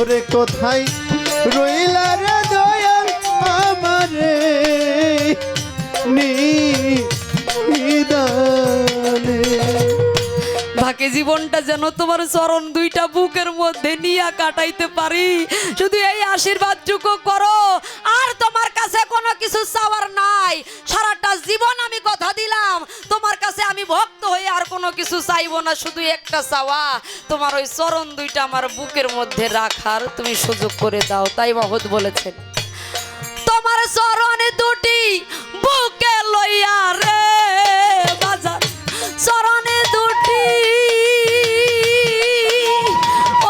ওরে কোথায় রইলা রে দয়াল আমারে নিদানে। বাকি জীবনটা যেন তোমার চরণ দুইটা বুকের মধ্যে নিয়ে কাটাইতে পারি, শুধু এই আশীর্বাদটুকু করো। আর তোমার কাছে কোনো কিছু চাওয়ার নাই, সারাটা জীবন আমি কথা দিলাম তোমার কাছে আমি ভক্ত হয়ে আর কোনো কিছু চাইবো না, শুধু একটা চাওয়া তোমার ওই চরণ দুইটা আমার বুকের মধ্যে রাখার তুমি সুযোগ করে দাও। তাই মহৎ বলেছেন, তোমার চরণ দুটি বুকে লইয়া রে বাজার চরণে দুটি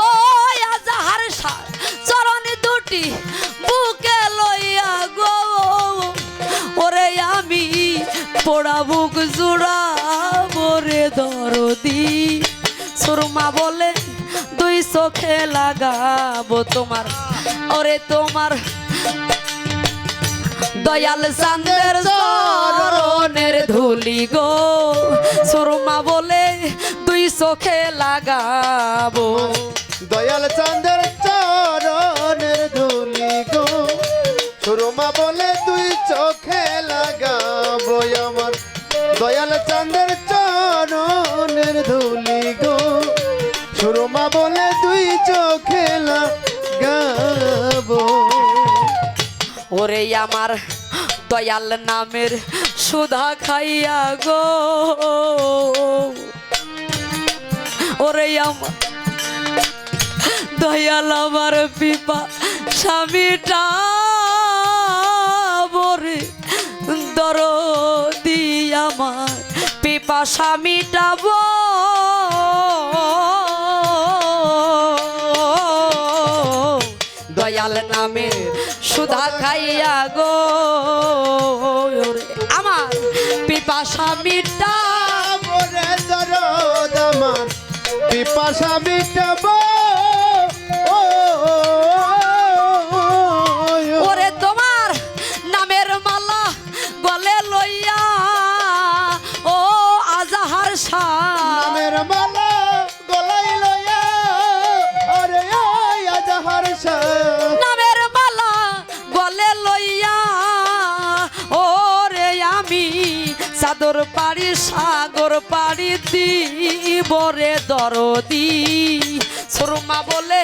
ও আজাহার চরণে দুটি বুকে লইয়া গো ওরে আমি পোড়া বুক জুড়াবো রে দরদি। সুরমা বলে দুই চোখে লাগাবো তোমার ওরে তোমার দয়াল চাঁদের চরণের ধুলি গো। সুরমা বলে দুই চোখে লাগাবো দয়াল চাঁদের চরণের ধুলি গো। সুরমা বলে দুই চোখে লাগাবো আমার দয়াল চাঁদের চরণের ধুলি গো। সুরমা বলে দুই চোখে লাগাবো। ওরে আমার দয়াল নামের সুধা খাইয়া গো ওরে আমার দয়াল আমার পিপা স্বামীটা বরে দরদি আমার পিপা স্বামীটা দয়াল নামের সুধা খাইয়া গো আমার পিপাসা মিটা মোরে দরদ আমার পিপাসা মিটাবো ওরে তোমার নামের মালা গলে লইয়া ও আজাহার নামের মালা গলাই লইয়া আরে আজাহার নামের মালা গলে লইয়া ওরে আমি চাদর পাড়ি সাগর পাড়ি দিব রে দরদি। সুরমা বলে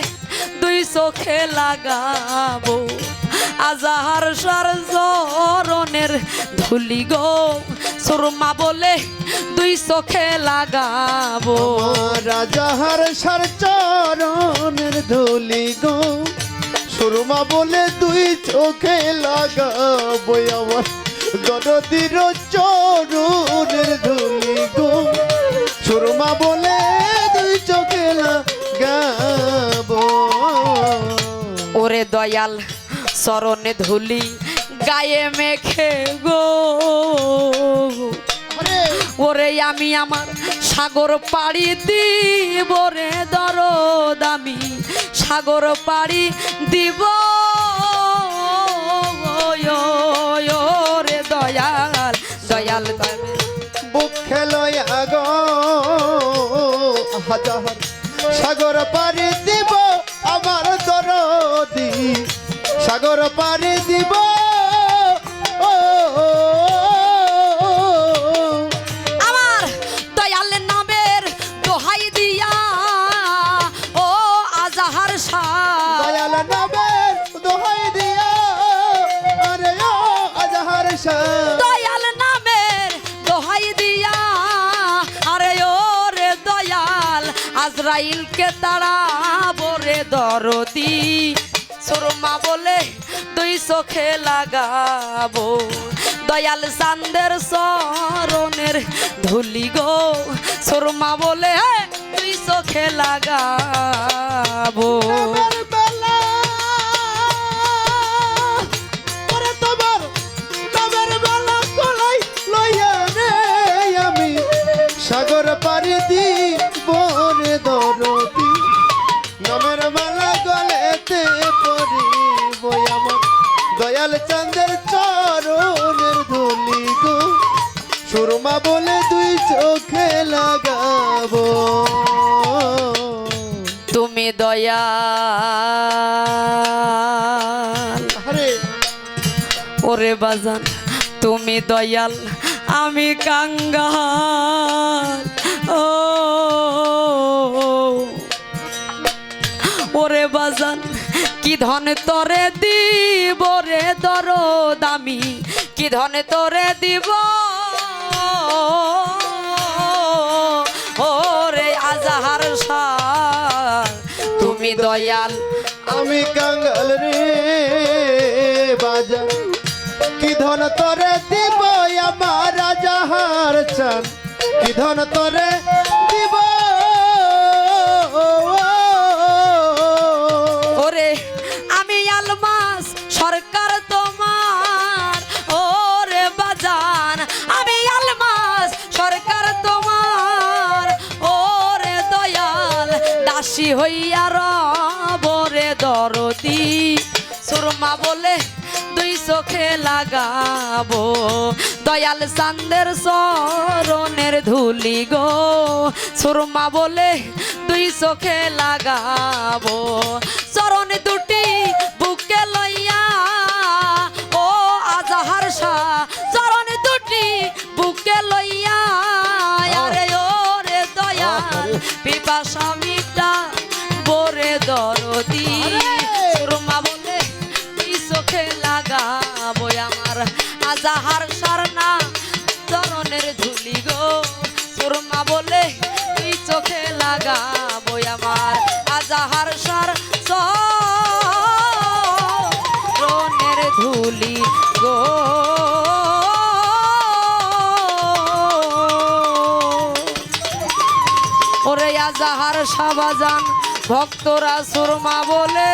দুই চোখে লাগাবো আজাহার সার চরণের ধুলি গো। সুরমা বলে দুই চোখে লাগাবো রাজাহার সার চরণের ধুলি গো। সুরমা বলে দুই চোখে লাগাবো আমার দরদির চরণের ধুলি গো। সুরমা বলে দুই চোখে লাগাবো ওরে দয়াল চরণে ধুলি গায়ে মেখে গো ওরে আমি আমার সাগর পাড়ি দিব রে দরদ আমি সাগর পাড়ি দিব রে দয়াল দয়াল বুক খেলয় আগ হাজার সাগর পাড়ি দিব আমার দরদি সাগর পাড়ি দিব আমার দয়াল নামের দোহাই দিয়া ও আজাহার দয়াল নামের দোহাই দিয়া আরে ও আজাহার দয়াল নামের দোহাই দিয়া আরে ও রে দয়াল আজরাইলকে তাড়াবো রে দরদি। সুরমা বলে দুই চোখে লাগাবো দয়াল চাঁদের চরণের ধুলি গো। সুরমা বলে দুই চোখে লাগাবো সাগর পাড়ি দিব রে দরদি নামের মালা গলেতে পরিব আমার দয়াল চাঁদের চরণের ধুলি গো। সুরমা বলে দুই চোখে লাগাবো তুমি দয়া ওরে বাজান তুমি দয়াল আমি কাঙ্গাল ও ওরে বাজান কি ধন তোরে দিব রে দরদ আমি কি ধন তোরে দিব ওরে আজাহার সার তুমি দয়াল আমি কাঙ্গাল রে বাজান কি ধন তোরে দিব আমার রাজাহার চান কি ধন তোরে দিব ওরে আমি আলমাস সরকার তোমার ওরে বাজান আমি আলমাস সরকার তোমার ওরে দয়াল দাসী হইয়া রবরে দরদি সুরমা বলে দুই চোখে লাগাবো দয়াল চান্দের চরণের ধুলি গো সুরমা বলে দুই চোখে লাগাবো চরণ দুটি বুকে লইয়া ও আজাহার শাহ চরণ দুটি বুকে লইয়া আরে ওরে দয়াল পিপাসা মিটা বরে দরদি সুরমা বলে দুই চোখে লাগাবো আমার আজাহার সারনা চরণের ধুলি গো সুরমা বলে তুই চোখে লাগাবো আমার আজাহার সার চরণের ধুলি গো ওরে আজাহার সাবাজান ভক্তরা সুরমা বলে